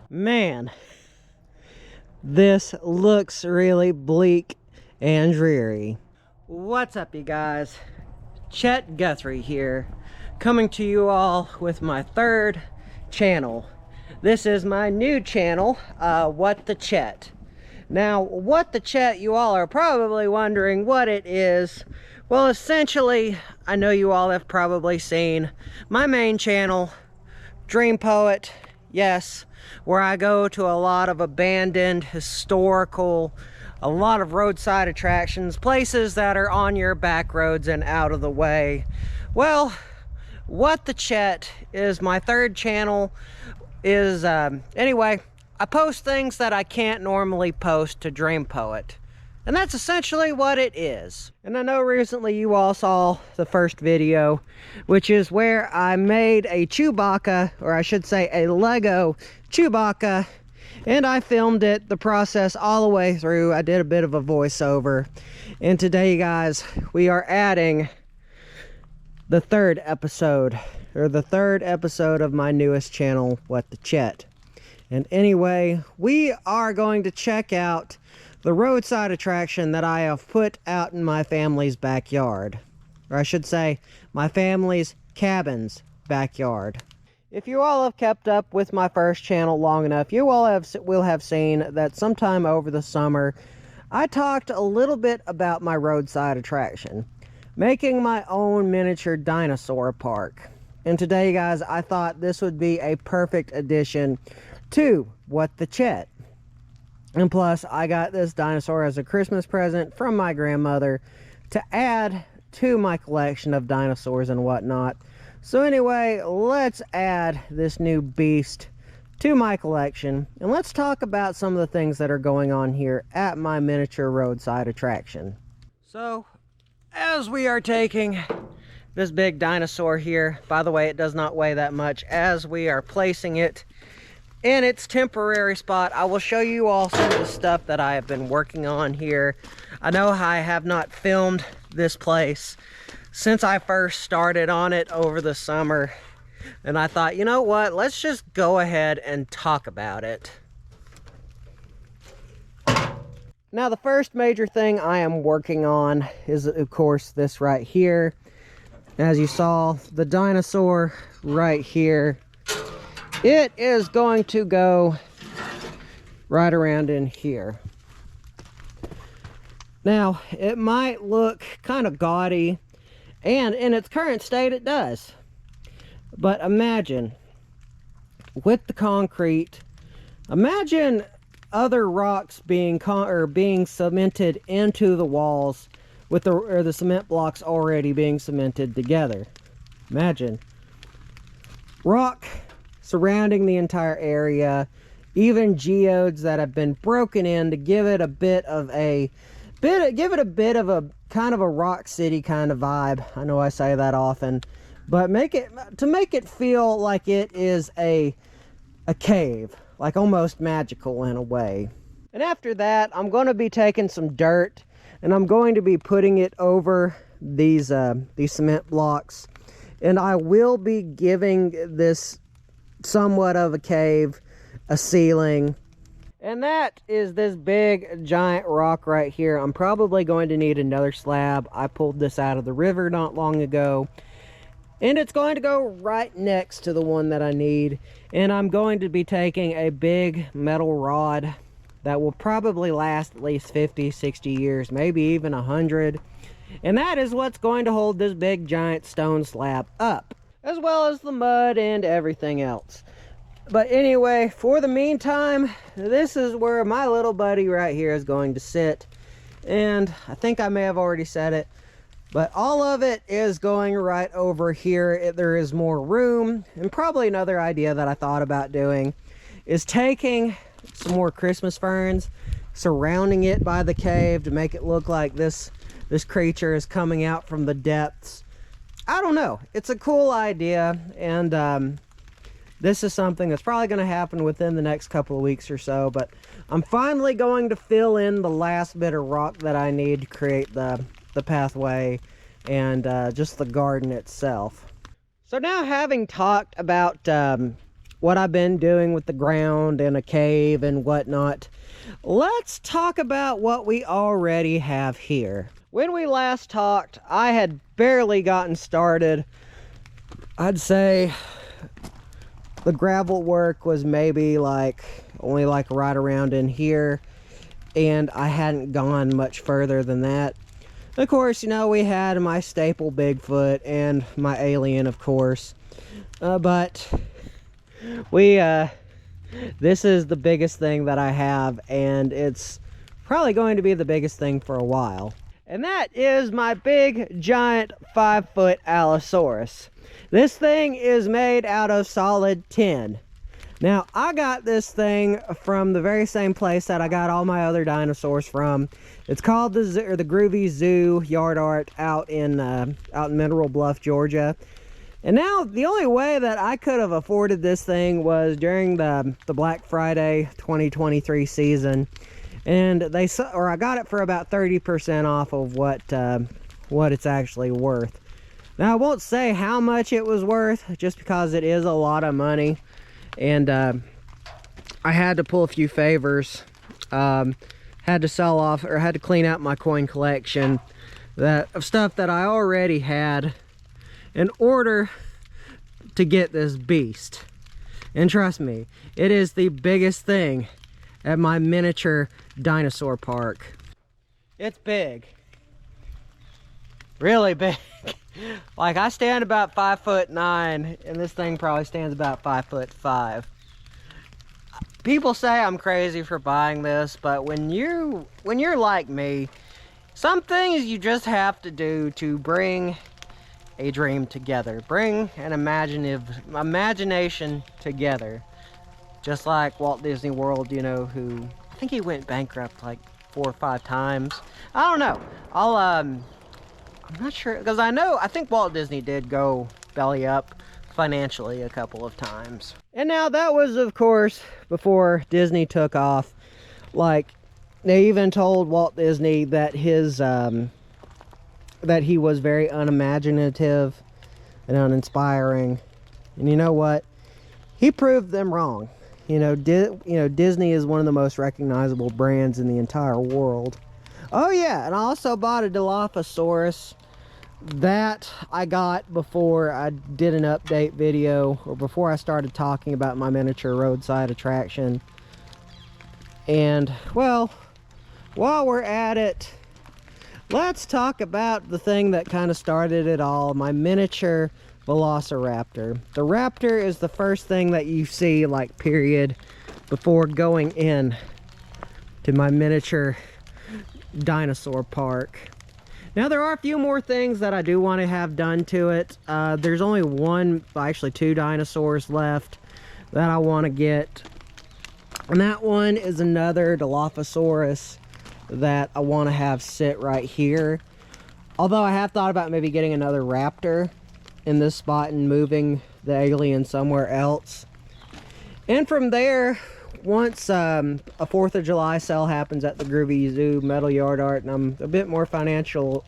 Man, this looks really bleak and dreary. What's up, you guys? Chet Guthrie here, coming to you all with my third channel. This is my new channel, What the Chet. Now, What the Chet, you all are probably wondering what it is. Well, essentially, I know you all have probably seen my main channel, Dream Poet, yes, where I go to a lot of abandoned, historical, a lot of roadside attractions, places that are on your back roads and out of the way. Well, What the Chet is my third channel. Anyway, I post things that I can't normally post to Dream Poet. And that's essentially what it is. And I know recently you all saw the first video, which is where I made a Chewbacca, or I should say a Lego Chewbacca, and I filmed it, the process all the way through. I did a bit of a voiceover. And today, guys, we are adding the third episode of my newest channel, What the Chet. And anyway, we are going to check out the roadside attraction that I have put out in my family's backyard. Or I should say, my family's cabin's backyard. If you all have kept up with my first channel long enough, you all will have seen that sometime over the summer, I talked a little bit about my roadside attraction, making my own miniature dinosaur park. And today, guys, I thought this would be a perfect addition to What the Chet. And plus, I got this dinosaur as a Christmas present from my grandmother to add to my collection of dinosaurs and whatnot. So anyway, let's add this new beast to my collection. And let's talk about some of the things that are going on here at my miniature roadside attraction. So, as we are taking this big dinosaur here, by the way, it does not weigh that much, as we are placing it in its temporary spot, I will show you all some of the stuff that I have been working on here. I know I have not filmed this place since I first started on it over the summer, and I thought, you know what, let's just go ahead and talk about it. Now, the first major thing I am working on is, of course, this right here. As you saw, the dinosaur right here. It is going to go right around in here. Now, it might look kind of gaudy, and in its current state it does. But imagine, with the concrete, imagine other rocks being cemented into the walls with the cement blocks already being cemented together. Imagine rock surrounding the entire area, even geodes that have been broken in to give it a bit of a kind of a rock city kind of vibe. I know I say that often, but make it feel like it is a cave, like almost magical in a way. And after that, I'm going to be taking some dirt and I'm going to be putting it over these cement blocks, and I will be giving this somewhat of a cave a ceiling. And that is this big giant rock right here. I'm probably going to need another slab. I pulled this out of the river not long ago, and it's going to go right next to the one that I need. And I'm going to be taking a big metal rod that will probably last at least 50, 60 years, maybe even 100. And that is what's going to hold this big giant stone slab up, as well as the mud and everything else. But anyway, for the meantime, this is where my little buddy right here is going to sit. And I think I may have already said it, but all of it is going right over here. There is more room, and probably another idea that I thought about doing is taking some more Christmas ferns, surrounding it by the cave to make it look like this creature is coming out from the depths. I don't know. It's a cool idea, and this is something that's probably going to happen within the next couple of weeks or so, but I'm finally going to fill in the last bit of rock that I need to create the pathway and just the garden itself. So now, having talked about what I've been doing with the ground and a cave and whatnot, let's talk about what we already have here. When we last talked, I had barely gotten started. I'd say the gravel work was maybe only right around in here, and I hadn't gone much further than that. Of course, you know, we had my staple Bigfoot and my alien, of course. But this is the biggest thing that I have, and it's probably going to be the biggest thing for a while. And that is my big, giant 5-foot Allosaurus. This thing is made out of solid tin. Now, I got this thing from the very same place that I got all my other dinosaurs from. It's called the Groovy Zoo Yard Art out in Mineral Bluff, Georgia. And now, the only way that I could have afforded this thing was during the Black Friday 2023 season. And I got it for about 30% off of what it's actually worth. Now, I won't say how much it was worth, just because it is a lot of money. And I had to pull a few favors. Had to sell off, or had to clean out my coin collection of stuff that I already had in order to get this beast. And trust me, it is the biggest thing at my miniature dinosaur park. It's big. Really big. Like, I stand about 5'9", and this thing probably stands about 5'5". People say I'm crazy for buying this, but when you're like me, some things you just have to do to bring a dream together, bring an imagination together. Just like Walt Disney World, you know, who I think he went bankrupt like 4 or 5 times. I don't know. I'm not sure, because I think Walt Disney did go belly up financially a couple of times. And now that was, of course, before Disney took off. Like, they even told Walt Disney that that he was very unimaginative and uninspiring. And you know what? He proved them wrong. You know, Disney is one of the most recognizable brands in the entire world. Oh yeah, and I also bought a Dilophosaurus that I got before I did an update video, or before I started talking about my miniature roadside attraction. And, well, while we're at it, let's talk about the thing that kind of started it all, my miniature Velociraptor. The raptor is the first thing that you see, like, period, before going in to my miniature dinosaur park. Now, there are a few more things that I do want to have done to it. There's only actually 2 dinosaurs left that I want to get. And that one is another Dilophosaurus that I want to have sit right here. Although I have thought about maybe getting another raptor in this spot and moving the alien somewhere else. And from there, once a 4th of July sale happens at the Groovy Zoo Metal Yard Art, and I'm a bit more financially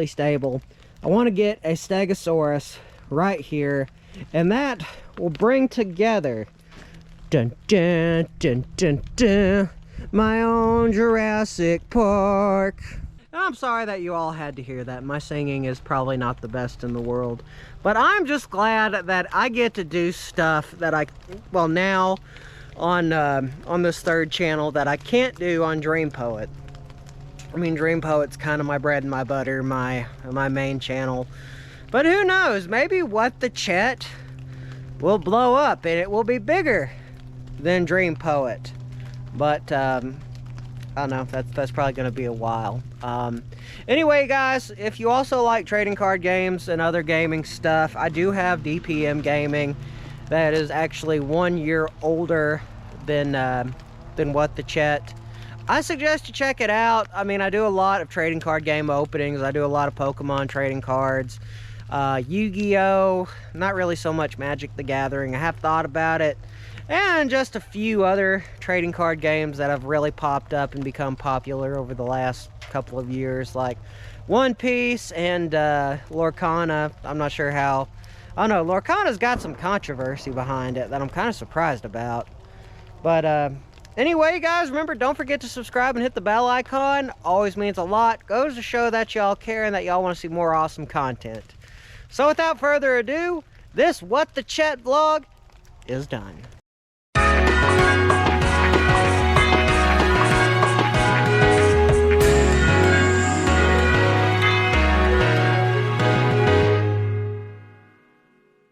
stable, I want to get a Stegosaurus right here, and that will bring together, dun dun dun dun dun, my own Jurassic Park. And I'm sorry that you all had to hear that. My singing is probably not the best in the world. But I'm just glad that I get to do stuff that now on this 3rd channel that I can't do on Dream Poet. I mean, Dream Poet's kind of my bread and my butter, my main channel. But who knows? Maybe What the Chet will blow up and it will be bigger than Dream Poet. But I don't know, that's probably going to be a while. Anyway, guys, if you also like trading card games and other gaming stuff, I do have DPM Gaming that is actually 1 year older than What the Chet. I suggest you check it out. I mean, I do a lot of trading card game openings. I do a lot of Pokemon trading cards, Yu-Gi-Oh! Not really so much Magic the Gathering. I have thought about it. And just a few other trading card games that have really popped up and become popular over the last couple of years, like One Piece and Lorcana. I'm not sure how I don't know, Lorcana's got some controversy behind it that I'm kind of surprised about. But anyway, guys, remember, don't forget to subscribe and hit the bell icon. Always means a lot. Goes to show that y'all care and that y'all want to see more awesome content. So without further ado, this What the Chet vlog is done.